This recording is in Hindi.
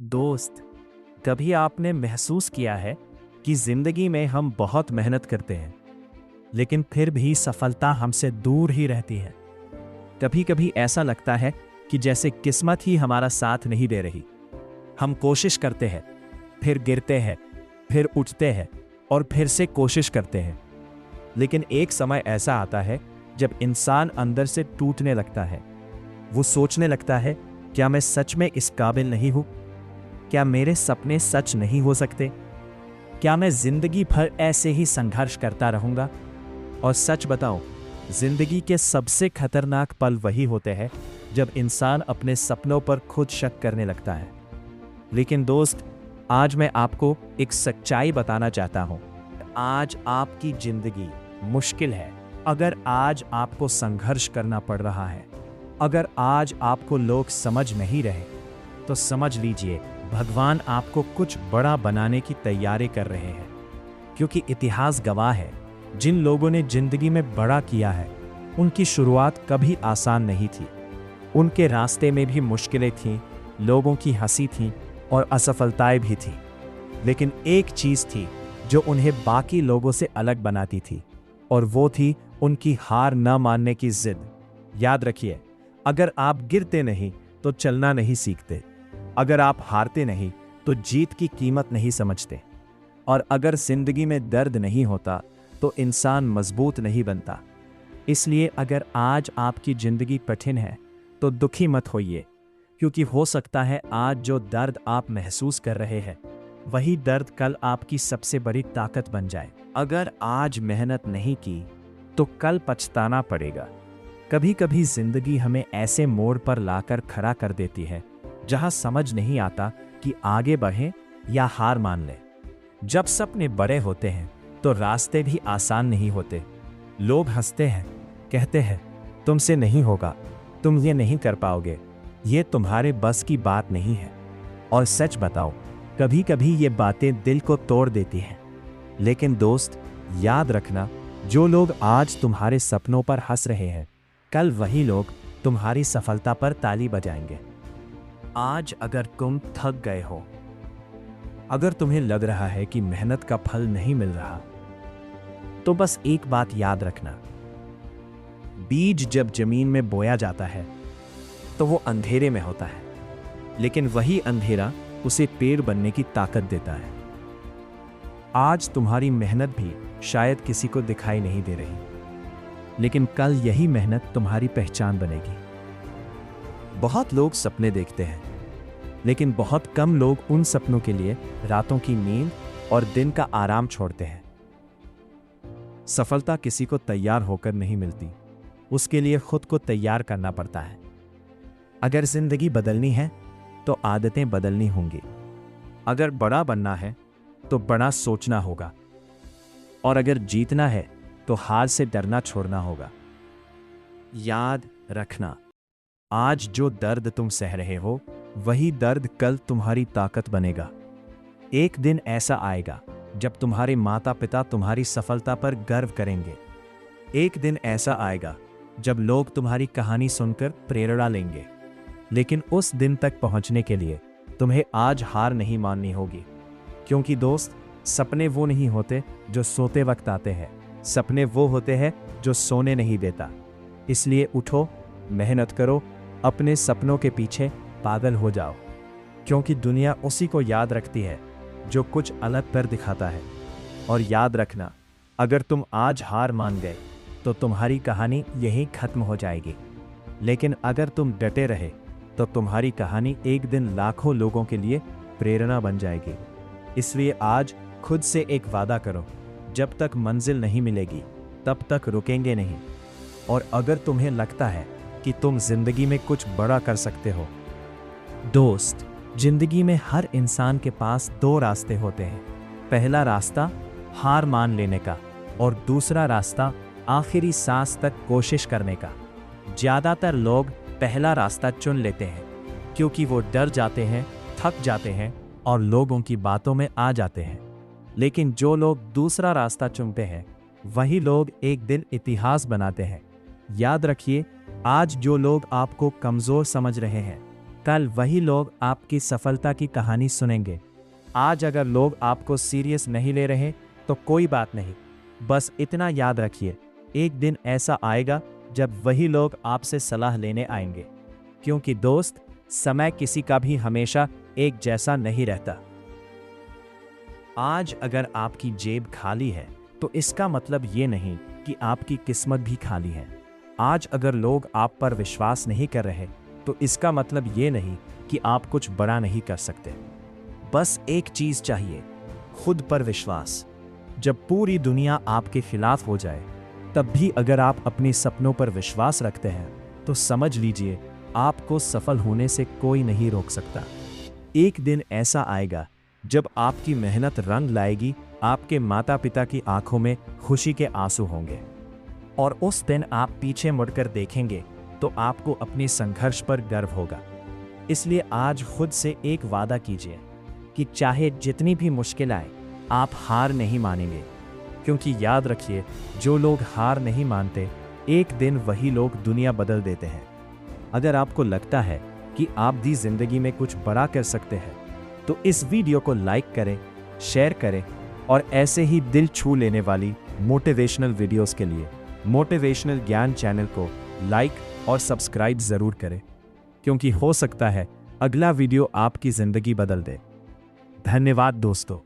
दोस्त, कभी आपने महसूस किया है कि जिंदगी में हम बहुत मेहनत करते हैं, लेकिन फिर भी सफलता हमसे दूर ही रहती है। कभी कभी ऐसा लगता है कि जैसे किस्मत ही हमारा साथ नहीं दे रही। हम कोशिश करते हैं, फिर गिरते हैं, फिर उठते हैं और फिर से कोशिश करते हैं। लेकिन एक समय ऐसा आता है जब इंसान अंदर से टूटने लगता है। वो सोचने लगता है, क्या मैं सच में इस काबिल नहीं हूं? क्या मेरे सपने सच नहीं हो सकते? क्या मैं जिंदगी भर ऐसे ही संघर्ष करता रहूंगा? और सच बताऊं, जिंदगी के सबसे खतरनाक पल वही होते हैं जब इंसान अपने सपनों पर खुद शक करने लगता है। लेकिन दोस्त, आज मैं आपको एक सच्चाई बताना चाहता हूं। आज आपकी जिंदगी मुश्किल है अगर आज आपको संघर्ष करना पड़ रहा है। अगर आज आपको लोग समझ नहीं रहे, तो समझ लीजिए भगवान आपको कुछ बड़ा बनाने की तैयारी कर रहे हैं। क्योंकि इतिहास गवाह है, जिन लोगों ने जिंदगी में बड़ा किया है, उनकी शुरुआत कभी आसान नहीं थी। उनके रास्ते में भी मुश्किलें थीं, लोगों की हंसी थी और असफलताएं भी थी। लेकिन एक चीज थी जो उन्हें बाकी लोगों से अलग बनाती थी, और वो थी उनकी हार न मानने की जिद। याद रखिए, अगर आप गिरते नहीं तो चलना नहीं सीखते। अगर आप हारते नहीं तो जीत की कीमत नहीं समझते। और अगर जिंदगी में दर्द नहीं होता तो इंसान मजबूत नहीं बनता। इसलिए अगर आज आपकी जिंदगी कठिन है तो दुखी मत होइए, क्योंकि हो सकता है आज जो दर्द आप महसूस कर रहे हैं, वही दर्द कल आपकी सबसे बड़ी ताकत बन जाए। अगर आज मेहनत नहीं की तो कल पछताना पड़ेगा। कभी कभी जिंदगी हमें ऐसे मोड़ पर लाकर खड़ा कर देती है जहां समझ नहीं आता कि आगे बढ़ें या हार मान लें। जब सपने बड़े होते हैं तो रास्ते भी आसान नहीं होते। लोग हंसते हैं, कहते हैं तुमसे नहीं होगा, तुम ये नहीं कर पाओगे, ये तुम्हारे बस की बात नहीं है। और सच बताओ, कभी कभी ये बातें दिल को तोड़ देती हैं। लेकिन दोस्त, याद रखना, जो लोग आज तुम्हारे सपनों पर हंस रहे हैं, कल वही लोग तुम्हारी सफलता पर ताली बजाएंगे। आज अगर तुम थक गए हो, अगर तुम्हें लग रहा है कि मेहनत का फल नहीं मिल रहा, तो बस एक बात याद रखना, बीज जब जमीन में बोया जाता है तो वो अंधेरे में होता है, लेकिन वही अंधेरा उसे पेड़ बनने की ताकत देता है। आज तुम्हारी मेहनत भी शायद किसी को दिखाई नहीं दे रही, लेकिन कल यही मेहनत तुम्हारी पहचान बनेगी। बहुत लोग सपने देखते हैं, लेकिन बहुत कम लोग उन सपनों के लिए रातों की नींद और दिन का आराम छोड़ते हैं। सफलता किसी को तैयार होकर नहीं मिलती, उसके लिए खुद को तैयार करना पड़ता है। अगर जिंदगी बदलनी है तो आदतें बदलनी होंगी। अगर बड़ा बनना है तो बड़ा सोचना होगा। और अगर जीतना है तो हार से डरना छोड़ना होगा। याद रखना, आज जो दर्द तुम सह रहे हो, वही दर्द कल तुम्हारी ताकत बनेगा। एक दिन ऐसा आएगा जब तुम्हारे माता पिता तुम्हारी सफलता पर गर्व करेंगे। एक दिन ऐसा आएगा जब लोग तुम्हारी कहानी सुनकर प्रेरणा लेंगे। लेकिन उस दिन तक पहुंचने के लिए तुम्हें आज हार नहीं माननी होगी। क्योंकि दोस्त, सपने वो नहीं होते जो सोते वक्त आते हैं, सपने वो होते हैं जो सोने नहीं देता। इसलिए उठो, मेहनत करो, अपने सपनों के पीछे पागल हो जाओ, क्योंकि दुनिया उसी को याद रखती है जो कुछ अलग कर दिखाता है। और याद रखना, अगर तुम आज हार मान गए तो तुम्हारी कहानी यहीं खत्म हो जाएगी। लेकिन अगर तुम डटे रहे तो तुम्हारी कहानी एक दिन लाखों लोगों के लिए प्रेरणा बन जाएगी। इसलिए आज खुद से एक वादा करो, जब तक मंजिल नहीं मिलेगी तब तक रुकेंगे नहीं। और अगर तुम्हें लगता है कि तुम जिंदगी में कुछ बड़ा कर सकते हो, दोस्त, जिंदगी में हर इंसान के पास दो रास्ते होते हैं। पहला रास्ता हार मान लेने का, और दूसरा रास्ता आखिरी सांस तक कोशिश करने का। ज्यादातर लोग पहला रास्ता चुन लेते हैं क्योंकि वो डर जाते हैं, थक जाते हैं और लोगों की बातों में आ जाते हैं। लेकिन जो लोग दूसरा रास्ता चुनते हैं, वही लोग एक दिन इतिहास बनाते हैं। याद रखिए, आज जो लोग आपको कमजोर समझ रहे हैं, कल वही लोग आपकी सफलता की कहानी सुनेंगे। आज अगर लोग आपको सीरियस नहीं ले रहे तो कोई बात नहीं, बस इतना याद रखिए, एक दिन ऐसा आएगा जब वही लोग आपसे सलाह लेने आएंगे। क्योंकि दोस्त, समय किसी का भी हमेशा एक जैसा नहीं रहता। आज अगर आपकी जेब खाली है तो इसका मतलब ये नहीं कि आपकी किस्मत भी खाली है। आज अगर लोग आप पर विश्वास नहीं कर रहे तो इसका मतलब ये नहीं कि आप कुछ बड़ा नहीं कर सकते। बस एक चीज चाहिए, खुद पर विश्वास। जब पूरी दुनिया आपके खिलाफ हो जाए तब भी अगर आप अपने सपनों पर विश्वास रखते हैं तो समझ लीजिए आपको सफल होने से कोई नहीं रोक सकता। एक दिन ऐसा आएगा जब आपकी मेहनत रंग लाएगी, आपके माता पिता की आंखों में खुशी के आंसू होंगे और उस दिन आप पीछे मुड़कर देखेंगे तो आपको अपने संघर्ष पर गर्व होगा। इसलिए आज खुद से एक वादा कीजिए कि चाहे जितनी भी मुश्किल आए, आप हार नहीं मानेंगे। क्योंकि याद रखिए, जो लोग हार नहीं मानते, एक दिन वही लोग दुनिया बदल देते हैं। अगर आपको लगता है कि आप भी जिंदगी में कुछ बड़ा कर सकते हैं तो इस वीडियो को लाइक करें, शेयर करें और ऐसे ही दिल छू लेने वाली मोटिवेशनल वीडियोस के लिए मोटिवेशनल ज्ञान चैनल को लाइक और सब्सक्राइब ज़रूर करें, क्योंकि हो सकता है अगला वीडियो आपकी ज़िंदगी बदल दे। धन्यवाद दोस्तों।